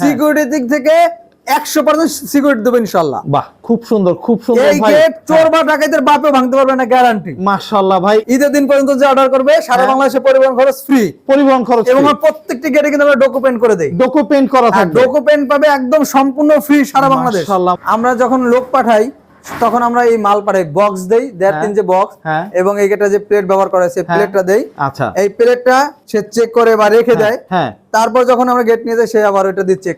Security দিক থেকে 100% security দেব ইনশাআল্লাহ। বাহ, খুব সুন্দর ভাই। এই গেট চোর বা ডাকাতের বাপে ভাঙতে পারবে না, গ্যারান্টি। মাশাআল্লাহ ভাই, ঈদের দিন পর্যন্ত যে অর্ডার করবে সারা বাংলাদেশে পরিবহন খরচ ফ্রি। পরিবহন খরচ এবং প্রত্যেকটি গেটে কিন্তু আমরা ডকুমেন্ট করে দেই। ডকুমেন্ট করা থাকবে। ডকুমেন্ট পাবে একদম সম্পূর্ণ ফ্রি সারা বাংলাদেশ। মাশাআল্লাহ। আমরা যখন লোক পাঠাই তখন আমরা এই মাল পাঠাই, বক্স দেই, 1.5-3 যে বক্স, এবং এই গেটটা যে প্লেট ব্যবহার করা আছে প্লেটটা দেই। আচ্ছা, এই প্লেটটা সে চেক করে বা রেখে দেয়। হ্যাঁ, তারপর যখন আমরা গেট নিয়ে যাই সে আবার ওটা দিয়ে চেক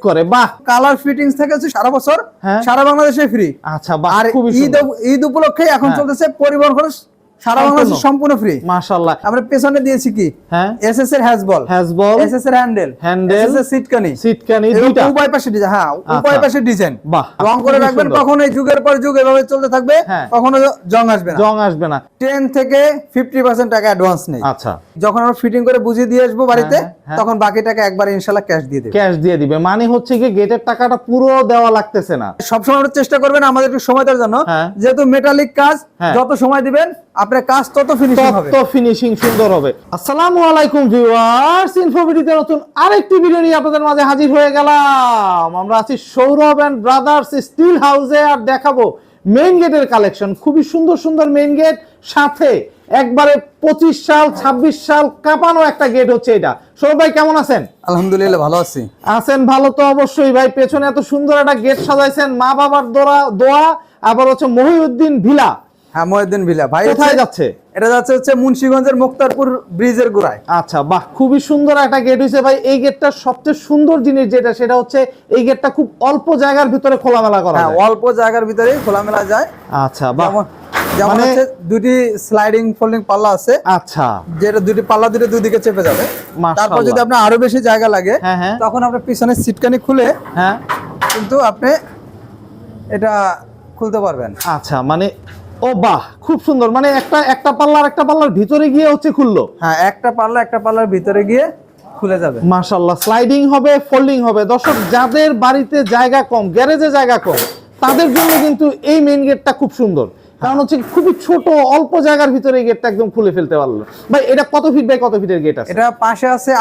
করে। বাহ, কালার ফিটিংস থেকে হচ্ছে সারা বছর সারা বাংলাদেশে ফ্রি। আচ্ছা, বাহ, আর ঈদ উপলক্ষে এখন চলতেছে পরিবহন খরচ সারা বাংলাদেশে সম্পূর্ণ ফ্রি। মাশাআল্লাহ। আমরা পেছনে দিয়েছি কি এসএস এর হ্যাজবল, এসএস এর হ্যান্ডেল, এসএস এর সিটকানি দুইটা, উভয় পাশে ডিজাইন। উভয় পাশে ডিজাইন রং করে রাখবেন, কখনো এই যুগের পর যুগ এভাবে চলতে থাকবে, কখনো জং আসবে না। 10 থেকে 50% টাকা অ্যাডভান্স নেই। আচ্ছা, যখন আমরা ফিটিং করে বুঝিয়ে দিয়ে আসবো বাড়িতে, তখন বাকি টাকা একবার ইনশাআল্লাহ ক্যাশ দিয়ে দিবে। মানে হচ্ছে কি গেটের টাকাটা পুরো দেওয়া লাগতেছে না। সবসময় আমরা চেষ্টা করবেন আমাদের একটু সময় দেওয়ার জন্য, যেহেতু মেটালিক কাজ, যত সময় দিবেন আপনার কাজ তত ফিনিশিং সুন্দর হবে। আসসালামু আলাইকুম ভিউয়ার্স, ইনফোভিডিতে নতুন আরেকটি ভিডিও নিয়ে আপনাদের মাঝে হাজির হয়ে গেলাম। আমরা আছি সৌরভ এন্ড ব্রাদার্স স্টিল হাউসে, আর দেখাবো মেইন গেটের কালেকশন। খুবই সুন্দর মেইন গেট, সাথে একবারে 25 সাল 26 সাল কাঁপানো একটা গেট হচ্ছে এটা। সৌরভ ভাই কেমন আছেন? আলহামদুলিল্লাহ ভালো আছি। আছেন ভালো তো অবশ্যই ভাই। পেছনে এত সুন্দর একটা গেট সাজাইছেন, মা বাবার দোয়া, আবার হচ্ছে মহিউদ্দিন ভিলা। হ্যাঁ, মহিউদ্দিন ভিলা। ভাই কোথায় যাচ্ছে? এটা যাচ্ছে হচ্ছে মুন্সিগঞ্জের মুক্তারপুর ব্রিজের গোড়ায়। আচ্ছা, বাহ, খুবই সুন্দর একটা গেট হইছে ভাই। এই গেটটা সবচেয়ে সুন্দর জিনিস যেটা, সেটা হচ্ছে এই গেটটা খুব অল্প জায়গার ভিতরে খোলামেলা করা যায়। অল্প জায়গার ভিতরেই খোলামেলা যায়। আচ্ছা, বাহ, যেমন হচ্ছে দুটি স্লাইডিং ফোল্ডিং পাল্লা আছে। আচ্ছা, যেটা দুটি পাল্লা দুই দিকে চেপে যাবে। তারপর যদি আপনার আরো বেশি জায়গা লাগে, তখন আপনার পিছনে সিটকানি খুলে কিন্তু আপনি এটা খুলতে পারবেন। আচ্ছা, মানে ও বাহ, খুব সুন্দর। মানে একটা পাল্লার ভিতরে গিয়ে হচ্ছে খুললো। হ্যাঁ, একটা পাল্লার ভিতরে গিয়ে খুলে যাবে। মাশাআল্লাহ, স্লাইডিং হবে, ফোল্ডিং হবে। দর্শক, যাদের বাড়িতে জায়গা কম, গ্যারেজে জায়গা কম, তাদের জন্য কিন্তু এই মেইন গেটটা খুব সুন্দর। কারণ হচ্ছে খুবই ছোট, অল্প জায়গার ভিতরে এই গেটটা একদম খুলে ফেলতে পারলো। ভাই এটা কত ফিট বাই কত ফিটের গেট আছে? এটা পাশে আছে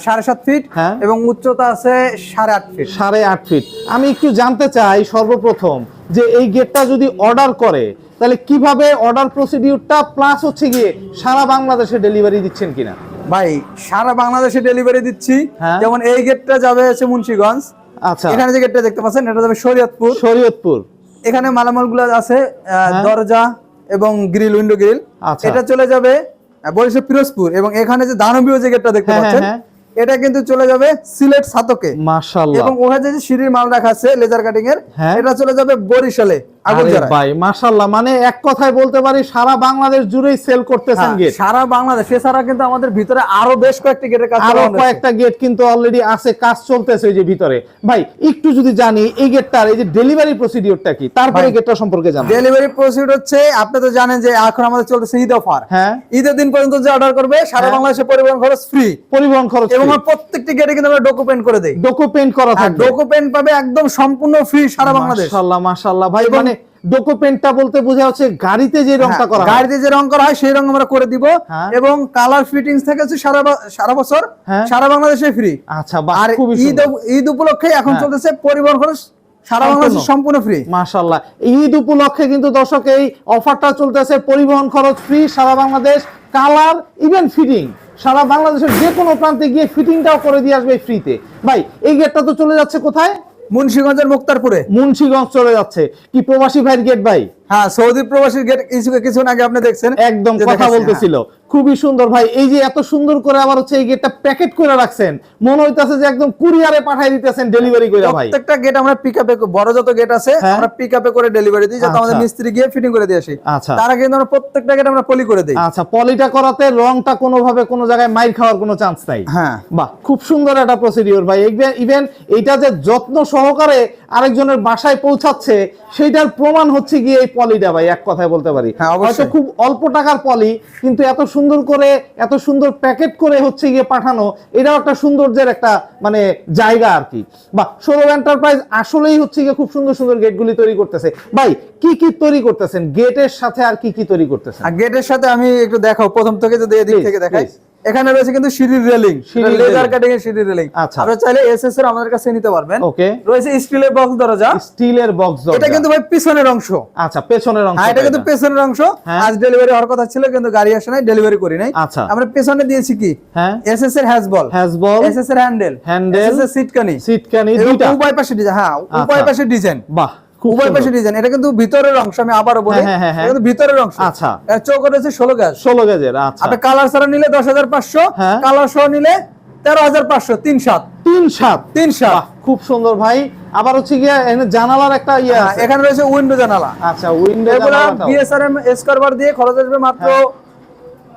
7.5 ফিট এবং উচ্চতা আছে 8.5 ফিট। 8.5 ফিট। আমি একটু জানতে চাই সর্বপ্রথম যে এই গেটটা যদি অর্ডার করে তাহলে কিভাবে অর্ডার প্রসিডিউরটা, প্লাস হচ্ছে গিয়ে সারা বাংলাদেশে ডেলিভারি দিচ্ছেন কিনা? ভাই সারা বাংলাদেশে ডেলিভারি দিচ্ছি। যেমন এই গেটটা যাবে হচ্ছে মুন্সিগঞ্জ। আচ্ছা, এখানে যে গেটটা দেখতে পাচ্ছেন এটা যাবে শরীয়তপুর। এখানে মালামালগুলো আছে, দরজা এবং গ্রিল, উইন্ডো গ্রিল। এটা চলে যাবে বরিশাল পিরোজপুর। এবং এখানে যে দানবীয় যে গেটটা দেখতে পাচ্ছেন এটা কিন্তু চলে যাবে সিলেট সাতকে। মাশাআল্লাহ। এবং ওখানে যে সিঁড়ির মাল রাখা আছে লেজার কাটিং এর, এটা চলে যাবে বরিশালে আগুনজরা। ভাই মাশাআল্লাহ, মানে এক কথায় বলতে পারি সারা বাংলাদেশ জুড়েই সেল করতেছেন গেট। সারা বাংলাদেশ। এছাড়া কিন্তু আমাদের ভিতরে আরো বেশ কয়েকটি গেটের কাজ, আরো কয়েকটা গেট কিন্তু অলরেডি আছে, কাজ চলতেছে এই যে ভিতরে। ভাই একটু যদি জানি এই গেটটার এই যে ডেলিভারি প্রসিডিউরটা কি, তারপরে গেটটা সম্পর্কে জানি। ডেলিভারি প্রসিডিউর হচ্ছে, আপনি তো জানেন যে এখন আমাদের চলতেছে ঈদ অফার। ঈদের দিন পর্যন্ত যে অর্ডার করবে সারা বাংলাদেশে পরিবহন খরচ ফ্রি। এবং প্রত্যেকটি গেটে কিন্তু আমরা ডকুমেন্ট করে দেই। ডকুমেন্ট করা থাকবে। ডকুমেন্ট পাবে একদম সম্পূর্ণ ফ্রি সারা বাংলাদেশ। মাশাআল্লাহ ভাই, মানে ডকুমেন্টটা বলতে বোঝা হচ্ছে গাড়িতে যে রংটা করা হয়, গাড়িতে যে রং করা হয় সেই রং আমরা করে দিব। এবং কালার ফিটিংস থেকে হচ্ছে সারা বছর সারা বাংলাদেশে ফ্রি। আচ্ছা, বাহ, আর ঈদ উপলক্ষে এখন চলতেছে পরিবহন খরচ সারা বাংলাদেশে সম্পূর্ণ ফ্রি। মাশাআল্লাহ, ঈদ উপলক্ষে কিন্তু দর্শক এই অফারটা চলতেছে, পরিবহন খরচ ফ্রি সারা বাংলাদেশ, কালার ইভেন ফিটিং সারা বাংলাদেশের যে কোনো প্রান্তে গিয়ে ফিটিংটাও করে দিয়ে আসবে ফ্রিতে। ভাই এই গেটটা তো চলে যাচ্ছে কোথায়? মুন্সিগঞ্জের মুক্তারপুরে। মুন্সিগঞ্জ চলে যাচ্ছে। কি প্রবাসী ভাইয়ের গেট ভাই? হ্যাঁ, সৌদি প্রবাসীর গেট। কিছুক্ষণ আগে আপনি দেখছেন, একদম কথা বলতেছিল। খুবই সুন্দর ভাই। এই যে এত সুন্দর করে আবার হচ্ছে এই গেটটা প্যাকেট করে রাখছেন, মনে হইতাছে যে একদম কুরিয়ারে পাঠিয়ে দিতেছেন ডেলিভারি করে। ভাই প্রত্যেকটা গেট আমরা পিকআপে, বড় যত গেট আছে আমরা পিকআপে করে ডেলিভারি দিই, যাতে আমাদের মিস্ত্রি গিয়ে ফিটিং করে দিয়ে আসে। আচ্ছা, তার আগে আমরা প্রত্যেকটা গেট আমরা পলি করে দেই। আচ্ছা, পলিটা করাতে রংটা কোনোভাবে কোনো জায়গায় মাইর খাওয়ার কোনো চান্স নাই। হ্যাঁ, বাহ, খুব সুন্দর একটা প্রসিডিউর ভাই। ইভেন এইটা যে যত্ন সহকারে আরেকজনের বাসায় পৌঁছাচ্ছে সেইটার প্রমাণ হচ্ছে গিয়ে এই পলিটা ভাই, এক কথায় বলতে পারি। হয়তো খুব অল্প টাকার পলি, কিন্তু এত সুন্দর করে এত সুন্দর প্যাকেট করে হচ্ছে গিয়ে পাঠানো, এটাও একটা সৌন্দর্যের একটা মানে জায়গা আর কি। বা সৌরভ এন্টারপ্রাইজ আসলেই হচ্ছে গিয়ে খুব সুন্দর গেটগুলি তৈরি করতেছে। ভাই কি তৈরি করতেছেন গেটের সাথে, আর কি তৈরি করতেছেন? গেটের সাথে আমি একটু দেখাও, প্রথম থেকে যদি এদিক থেকে দেখাই। এখানে রয়েছে কিন্তু সিঁড়ির রেলিং, লেজার কাটিং এর সিঁড়ির রেলিং। আপনারা চাইলে এসএস এর আমাদের কাছে নিতে পারবেন। ওকে, রয়েছে স্টিলের বক্স দরজা, স্টিলের বক্স দরজা। এটা কিন্তু ভাই পিছনের অংশ। আচ্ছা, পেছনের অংশ। এটা কিন্তু পেছনের অংশ। আজ ডেলিভারি হওয়ার কথা ছিল কিন্তু গাড়ি আসে নাই, ডেলিভারি করি নাই। আচ্ছা, আমরা পেছনে দিয়েছি কি এসএস এর হ্যাজবল, এসএস এর হ্যান্ডেল, এসএস এর সিটকানি দুইটা, উভয় পাশে ডিজাইন। হ্যাঁ, উভয় পাশে ডিজাইন। বাহ, উভয় পাশে ডিজাইন। এটা কিন্তু ভিতরের অংশ, আমি আবারো বলি, এটা কিন্তু ভিতরের অংশ। আচ্ছা, এর চৌক রয়েছে 16 গজ, 16 গজের। আচ্ছা, আপনি কালার ছাড়া নিলে 10500, কালার সহ নিলে 13500। 37 খুব সুন্দর ভাই। আবার হচ্ছে গিয়ে এখানে জানালার একটা ইয়ে আছে, এখানে রয়েছে উইন্ডো জানালা। আচ্ছা, উইন্ডো জানালা বিএসআরএম স্কয়ার দিয়ে খরচ আসবে মাত্র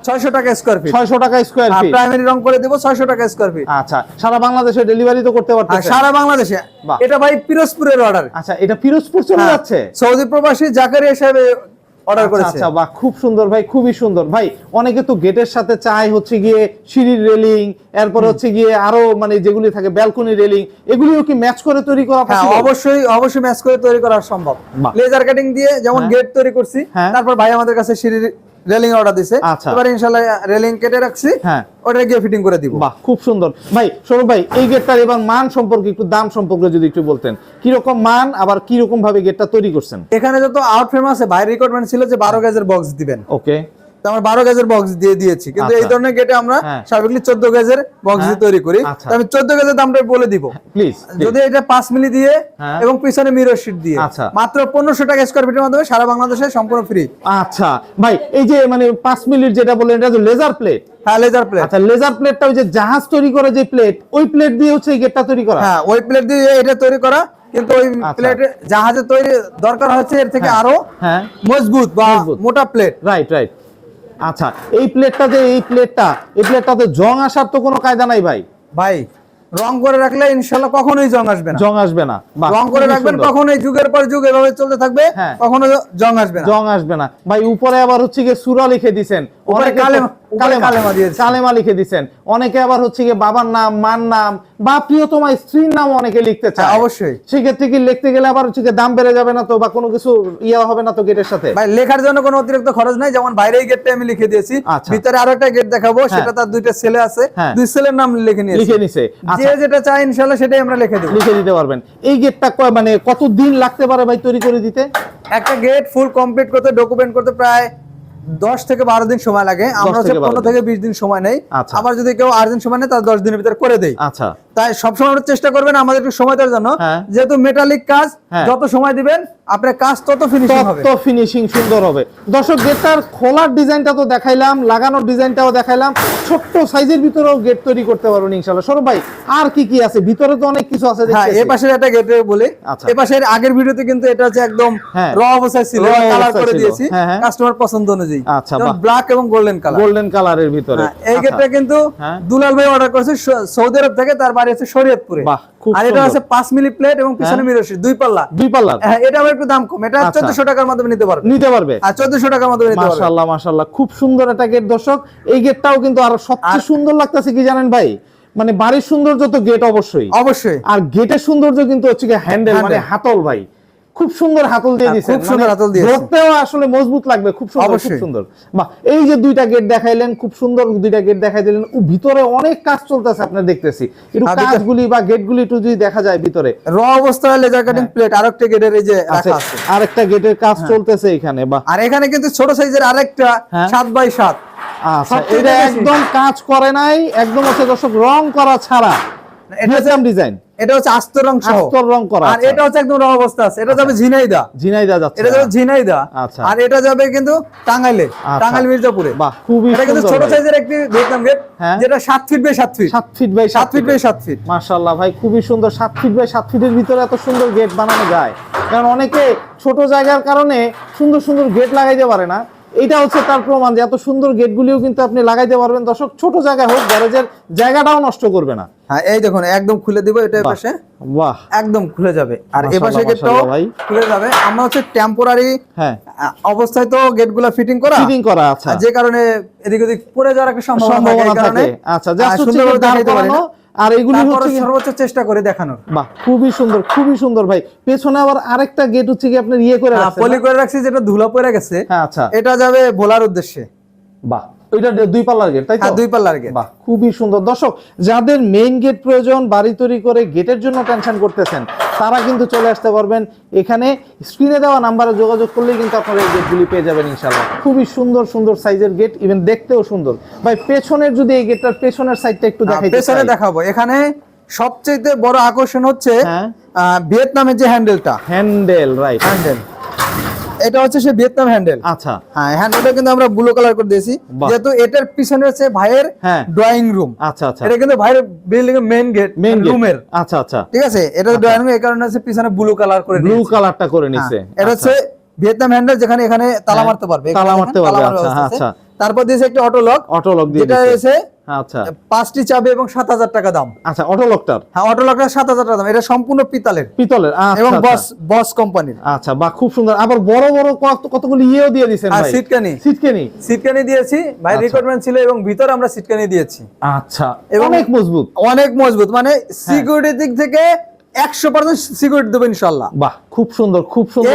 600 টাকা স্কয়ার ফিট। 600 টাকা স্কয়ার ফিট। প্রাইমারি রং করে দেব 600 টাকা স্কয়ার ফিট। আচ্ছা, সারা বাংলাদেশে ডেলিভারি তো করতে পারতেছেন? সারা বাংলাদেশে। এটা ভাই পিরোজপুরের অর্ডার। আচ্ছা, এটা পিরোজপুর চলে যাচ্ছে? সৌদি প্রবাসী জাকারিয়া সাহেব অর্ডার করেছে। আচ্ছা, বাহ, খুব সুন্দর ভাই, খুবই সুন্দর ভাই। অনেকে তো গেটের সাথে চায় হচ্ছে গিয়ে সিঁড়ির রেলিং, এরপর হচ্ছে গিয়ে আরো মানে যেগুলি থাকে ব্যালকনি রেলিং, এগুলিও কি ম্যাচ করে তৈরি করা পসিবল? হ্যাঁ, অবশ্যই ম্যাচ করে তৈরি করা সম্ভব। লেজার কাটিং দিয়ে যেমন গেট তৈরি করছি, তারপর ভাই আমাদের কাছে সিঁড়ির রেলিং অর্ডার দিয়েছে। এবার ইনশাআল্লাহ রেলিং কেটে রাখছি, ওটা গিয়ে ফিটিং করে দিব। বাহ, খুব সুন্দর ভাই। সৌরভ ভাই, এই গেটটার এবার মান সম্পর্কে একটু, দাম সম্পর্কে যদি একটু বলতেন, কি রকম মান, আবার কি রকম ভাবে গেটটা তৈরি করছেন? এখানে যত আউট ফ্রেম আছে ভাই রিকোয়ারমেন্ট ছিল যে 12 গজের বক্স দিবেন। ওকে, তো আমরা 12 গজের বক্স দিয়ে দিয়েছি, কিন্তু এই ধরনের গেটে আমরা স্বাভাবিকলি 14 গজের বক্স দিয়ে তৈরি করি। তো আমি 14 গজের দামটা বলে দিব প্লিজ। যদি এটা 5 মিলি দিয়ে এবং পিছনে মিরর শীট দিয়ে মাত্র 1500 টাকা স্কয়ার ফিটের মাধ্যমে সারা বাংলাদেশে সম্পূর্ণ ফ্রি। আচ্ছা ভাই, এই যে মানে 5 মিলির যেটা বললেন, এটা তো লেজার প্লেট? হ্যাঁ, লেজার প্লেট। আচ্ছা, লেজার প্লেটটা ওই যে জাহাজ তৈরি করে যে প্লেট, ওই প্লেট দিয়ে হচ্ছে এই গেটটা তৈরি করা? হ্যাঁ, ওই প্লেট দিয়ে এটা তৈরি করা, কিন্তু ওই প্লেট জাহাজে তৈরি দরকার হচ্ছে এর থেকে আরো মজবুত বা মোটা প্লেট। রাইট। আচ্ছা, এই প্লেটটাতে জং আসার তো কোনো কায়দা নাই ভাই? রং করে রাখলে ইনশাআল্লাহ কখনোই জং আসবে না। রং করে রাখবেন, কখনোই যুগের পর যুগ এভাবে চলতে থাকবে, কখনো জং আসবে না। ভাই, উপরে আবার হচ্ছে গিয়ে সূরা লিখে দিবেন, অনেকে কালেমা লিখে দিবেন, অনেকে আবার হচ্ছে গিয়ে বাবার নাম, মার নাম বা প্রিয়তমা স্ত্রীর নাম অনেকে লিখতে চায়। অবশ্যই সেক্ষেত্রে কি লিখতে গেলে আবার হচ্ছে গিয়ে দাম বেড়ে যাবে না তো, বা কোনো কিছু হবে না তো গেটের সাথে? ভাই, লেখার জন্য কোনো অতিরিক্ত খরচ নাই। যেমন বাইরে এই গেটটা আমি লিখে দিয়েছি, ভিতরে আরো একটা গেট দেখাবো, সেটা তার দুইটা ছেলে আছে, দুই ছেলের নাম লিখে নিছে। যে যেটা চাই ইনশাআল্লাহ সেটাই আমরা লিখে দিতে পারবেন। এই গেটটা মানে কত দিন লাগতে পারে ভাই তৈরি করে দিতে? একটা গেট ফুল কমপ্লিট করতে, ডকুমেন্ট করতে প্রায় 10 থেকে 12 দিন সময় লাগে। আমরা 15 থেকে 20 দিন সময় নেই। আবার যদি কেউ আর্জেন্ট সময় নেয় তাহলে 10 দিনের ভিতরে করে দেই। আচ্ছা, তাই সবসময় আমরা চেষ্টা করবেন আমাদের একটু সময় দেওয়ার জন্য, যেহেতু মেটালিক কাজ, যত সময় দিবেন আপনার কাজ তত ফিনিশিং সুন্দর হবে। দর্শক, গেটটার খোলার ডিজাইনটা তো দেখাইলাম, লাগানোর ডিজাইনটাও দেখাইলাম, ছোট্ট সাইজের ভিতরেও গেট তৈরি করতে পারবেন ইনশাআল্লাহ। সৌরভ ভাই, আর কি কি আছে ভিতরে? তো অনেক কিছু আছে। হ্যাঁ, এই পাশের একটা গেটে বলি, এই পাশের আগের ভিডিওতে কিন্তু এটা হচ্ছে একদম র অবস্থায় ছিল, কালার করে দিয়েছি কাস্টমার পছন্দ অনুযায়ী। আচ্ছা, ব্ল্যাক এবং গোল্ডেন কালারের ভিতরে এই গেটটা কিন্তু দুলাল ভাই অর্ডার করেছে সৌদি আরব থেকে, তার বাড়ি আছে শরীয়তপুরে। আর এটা আছে 5 মিলি প্লেট এবং পিছনে মিরর শীট, দুই পাল্লা। হ্যাঁ, এটা আবার একটু দাম কম, এটা 1400 টাকার মাধ্যমে নিতে পারবে। আর 1400 টাকার মাধ্যমে নিতে পারবে। মাশাআল্লাহ, খুব সুন্দর একটা গেট। দর্শক, এই গেটটাও কিন্তু আরো সবচেয়ে সুন্দর লাগতেছে কি জানেন ভাই? মানে বাড়ির সৌন্দর্য তো গেট অবশ্যই, আর গেটের সৌন্দর্য কিন্তু হচ্ছে কি হ্যান্ডেল, মানে হাতল। ভাই, খুব সুন্দর হাতল দিয়ে দিয়েছেন, ধরতেও আসলে মজবুত লাগবে। খুব সুন্দর। বাহ, এই যে দুইটা গেট দেখাইলেন, খুব সুন্দর দুইটা গেট দেখাই দিলেন। ও ভিতরে অনেক কাজ চলতেছে আপনার দেখতেছি, একটু কাজগুলি বা গেটগুলি একটু যদি দেখা যায় ভিতরে। র অবস্থায় লেজার কাটিং প্লেট আরেকটা গেটের এই যে রাখা আছে, আরেকটা গেটের কাজ চলতেছে এখানে। বাহ, আর এখানে কিন্তু ছোট সাইজের আরেকটা 7x7। আচ্ছা, এটা একদম কাজ করে নাই, একদম হচ্ছে দর্শক রং করা ছাড়া, এটা ডিজাইন, এটা হচ্ছে আস্তর রং সহ, আস্তর রং করা। আর এটা হচ্ছে একদম র অবস্থা আছে। এটা যাবে ঝিনাইদা যাচ্ছে, এটা যাবে ঝিনাইদা। আর এটা যাবে কিন্তু টাঙ্গাইলে, টাঙ্গাইল মির্জাপুরে। বাহ, খুবই এটা কিন্তু ছোট সাইজের একটি ভিয়েতনাম গেট, যেটা 7 feet by 7 feet. 7 feet by 7 feet. মাশাআল্লাহ ভাই, খুবই সুন্দর। 7 ফিট বাই 7 ফিটের ভিতরে এত সুন্দর গেট বানানো যায়? কারণ অনেকে ছোট জায়গার কারণে সুন্দর সুন্দর গেট লাগাইতে পারে না। এটা হচ্ছে তার প্রমাণ যে এত সুন্দর গেটগুলিও কিন্তু আপনি লাগাইতে পারবেন। দর্শক, ছোট জায়গা হোক, গ্যারেজের জায়গাটাও নষ্ট করবে না। হ্যাঁ, এই দেখুন একদম খুলে দিব, এটা এই পাশে বাহ একদম খুলে যাবে, আর এই পাশে গেটটাও খুলে যাবে। আমরা হচ্ছে টেম্পোরারি অবস্থায় তো গেটগুলো ফিটিং করা, আচ্ছা, যে কারণে এদিক ওদিক পড়ে যাওয়ার একটা সম্ভাবনা থাকে। আচ্ছা, জাস্ট সুন্দর দেখাইতে পারেন। আর এইগুলি হচ্ছে সর্বোচ্চ চেষ্টা করে দেখানোর। বাহ, খুবই সুন্দর ভাই। পেছনে আবার আরেকটা গেট হচ্ছে কি আপনার করে রাখছেন, পলি করে রাখছি, যেটা ধুলা পড়ে গেছে। আচ্ছা, এটা যাবে ভোলার উদ্দেশ্যে। বাহ, এটা দুই পাল্লার গেট, তাই তো? হ্যাঁ, দুই পাল্লার গেট। বাহ, খুবই সুন্দর। দর্শক, যাদের মেইন গেট প্রয়োজন, বাড়ি তৈরি করে গেটের জন্য টেনশন করতেছেন, তারা কিন্তু চলে আসতে পারবেন এখানে। স্ক্রিনে দেওয়া নাম্বারে যোগাযোগ করলেই কিন্তু আপনারা এই গেটগুলি পেয়ে যাবেন ইনশাআল্লাহ। খুবই সুন্দর সুন্দর সাইজের গেট, ইভেন দেখতেও সুন্দর। ভাই, পেছনের যদি এই গেটটার পেছনের সাইডটা একটু দেখাইতে পেছনে দেখাবো। এখানে সবচেয়ে বড় আকর্ষণ হচ্ছে ভিয়েতনামের যে হ্যান্ডেল, রাইট, হ্যান্ডেল। এটা হচ্ছে সে ভিয়েতনাম হ্যান্ডেল। আচ্ছা, হ্যাঁ, হ্যান্ডেলটা কিন্তু আমরা ব্লু কালার করে দিয়েছি, যেহেতু এটার পিছনে হচ্ছে ভাইয়ের ড্রয়িং রুম। আচ্ছা আচ্ছা, এটা কিন্তু ভাইয়ের বিল্ডিং এর মেইন গেট, রুমের। আচ্ছা আচ্ছা, ঠিক আছে, এটা ড্রয়িং রুম, এই কারণে হচ্ছে পিছনে ব্লু কালার করে, ব্লু কালারটা করে নিছে। এটা হচ্ছে ভিয়েতনাম হ্যান্ডেল, যেখানে এখানে তালা মারতে পারবে, তালা মারতে পারবে। আচ্ছা আচ্ছা, তারপর দিয়েছে একটা অটো লক দিয়ে যেটা রয়েছে। আচ্ছা, 5টি চাবি এবং 7,000 টাকা দাম। আচ্ছা, অটো লকটার? হ্যাঁ, অটো লকটার 7,000 টাকা দাম। এটা সম্পূর্ণ পিতলের। আচ্ছা, এবং বস কোম্পানির। আচ্ছা, বাহ, খুব সুন্দর। আবার বড় বড় কতগুলো ইয়েও দিয়ে দিয়েছেন ভাই। সিটকানি দিয়েছি ভাই, রিকোয়ারমেন্ট ছিল, এবং ভিতরে আমরা সিটকানি দিয়েছি। আচ্ছা, অনেক মজবুত, মানে সিকিউরিটি দিক থেকে 100% সিকিউরিটি দেব ইনশাআল্লাহ। বাহ, খুব সুন্দর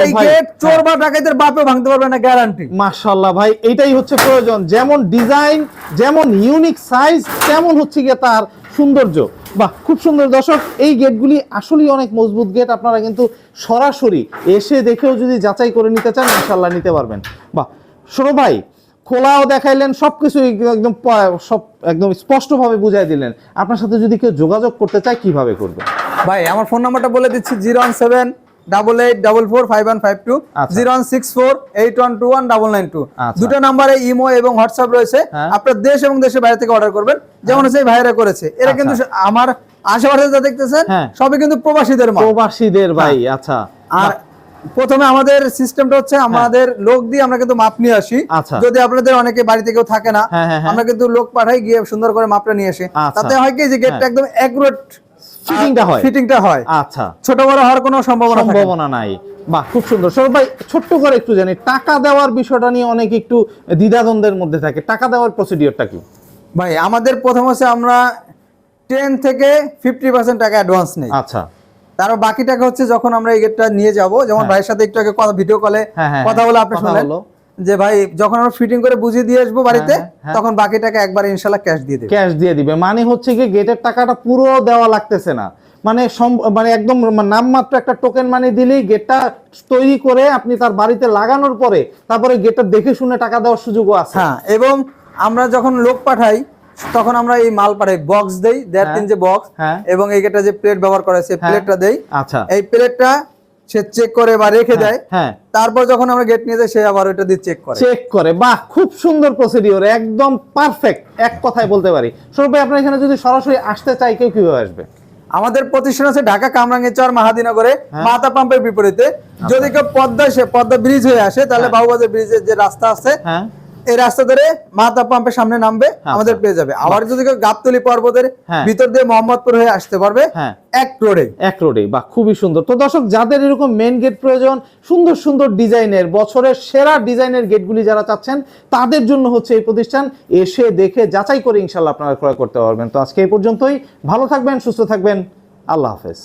এই গেট চোর বা ডাকাতের বাপে ভাঙতে পারবে না, গ্যারান্টি। মাশাআল্লাহ ভাই, এটাই হচ্ছে প্রয়োজন। যেমন ডিজাইন, যেমন ইউনিক সাইজ, তেমন হচ্ছে গিয়ে তার সৌন্দর্য। বাহ, খুব সুন্দর। দর্শক, এই গেটগুলি আসলেই অনেক মজবুত গেট। আপনারা কিন্তু সরাসরি এসে দেখেও যদি যাচাই করে নিতে চান, ইনশাআল্লাহ নিতে পারবেন। বাহ, সৌরভ ভাই, খোলাও দেখাইলেন, সবকিছু একদম স্পষ্টভাবে বুঝাই দিলেন। আপনার সাথে যদি কেউ যোগাযোগ করতে চায়, কিভাবে করবে? ভাই, আমার ফোন নাম্বারটা বলে দিচ্ছি, 01788445152, 01648121992। দুটো নাম্বারে ইমো এবং হোয়াটসঅ্যাপ রয়েছে। আপনার দেশ এবং দেশের বাইরে থেকে অর্ডার করবেন, যেমন হচ্ছে ভাইরা করেছে। এরা কিন্তু আমার আশেপাশে যা দেখতেছেন সবই কিন্তু প্রবাসীদের ভাই। আচ্ছা, আর প্রথমে আমাদের সিস্টেমটা হচ্ছে, আমাদের লোক দিয়ে আমরা কিন্তু মাপ নিয়ে আসি। যদি আপনাদের অনেকে বাড়িতে কেউ থাকে না, আমরা কিন্তু লোক পাঠাই, গিয়ে সুন্দর করে মাপটা নিয়ে আসি। তাতে হয় কি, যে গেটটা একদম অ্যাকুরেট ফিটিংটা হয়। আচ্ছা, ছোট বড় হওয়ার কোনো সম্ভাবনা নাই। বাহ, খুব সুন্দর। সৌরভ ভাই, ছোট্ট করে একটু জানি, টাকা দেওয়ার বিষয়টা নিয়ে অনেক একটু দ্বিধাদ্বন্দ্বের মধ্যে থাকে। টাকা দেওয়ার প্রসিডিওরটা কি? ভাই, আমাদের প্রথম হচ্ছে আমরা 10 থেকে 50% টাকা অ্যাডভান্স নেই। আচ্ছা, তারপর বাকি টাকা হচ্ছে যখন আমরা এই গেটটা নিয়ে যাব। যেমন ভাইয়ের সাথে একটু আগে ভিডিও কলে কথা বলে আপনি শুনলেন যে ভাই, যখন আমরা ফিটিং করে বুঝিয়ে দিয়ে আসবো বাড়িতে, তখন বাকি টাকা একবার ইনশাআল্লাহ ক্যাশ দিয়ে দিবে। মানে হচ্ছে কি, গেটের টাকাটা পুরো দেওয়া লাগতেছে না, মানে একদম নামমাত্র একটা টোকেন মানি দিলেই গেটটা তৈরি করে আপনি তার বাড়িতে লাগানোর পরে তারপরে গেটটা দেখে শুনে টাকা দেওয়ার সুযোগও আছে। হ্যাঁ, এবং আমরা যখন লোক পাঠাই, তখন আমরা এই মাল পাঠাই, বক্স দেই, 1.5-3 যে বক্স, এবং এই গেটটা যে প্লেট ব্যবহার করা আছে, প্লেটটা দেই। আচ্ছা, এই প্লেটটা সে চেক করে বা রেখে দেয়। তারপর যখন আমরা গেট নিয়ে যাই, সে আবার ওটা দিয়ে চেক করে। বাহ, খুব সুন্দর প্রসিডিওর, একদম পারফেক্ট, এক কথায় বলতে পারি। সৌরভ ভাই, আপনার এখানে যদি সরাসরি আসতে চাই, কেউ কিভাবে আসবে? আমাদের প্রতিষ্ঠান আছে ঢাকা কামরাঙ্গীরচর মাহাদিনগরে, মাতা পাম্পের বিপরীতে। যদি কেউ পদ্মা ব্রিজ হয়ে আসে, তাহলে বাবুবাজার ব্রিজের যে রাস্তা আছে, এই রাস্তা ধরে মাতা পাম্পের সামনে নামবে, আমাদের পেয়ে যাবে। আবার যদি কেউ গাবতলী পর্বতের ভিতর দিয়ে মোহাম্মদপুর হয়ে আসতে পারবে, এক রোডে। বাহ, খুবই সুন্দর। তো দর্শক, যাদের এরকম মেইন গেট প্রয়োজন, সুন্দর সুন্দর ডিজাইনের, বছরের সেরা ডিজাইনের গেটগুলি যারা চাচ্ছেন, তাদের জন্য হচ্ছে এই প্রতিষ্ঠান। এসে দেখে যাচাই করে ইনশাআল্লাহ আপনারা ক্রয় করতে পারবেন। তো আজকে এই পর্যন্তই। ভালো থাকবেন, সুস্থ থাকবেন, আল্লাহ হাফেজ।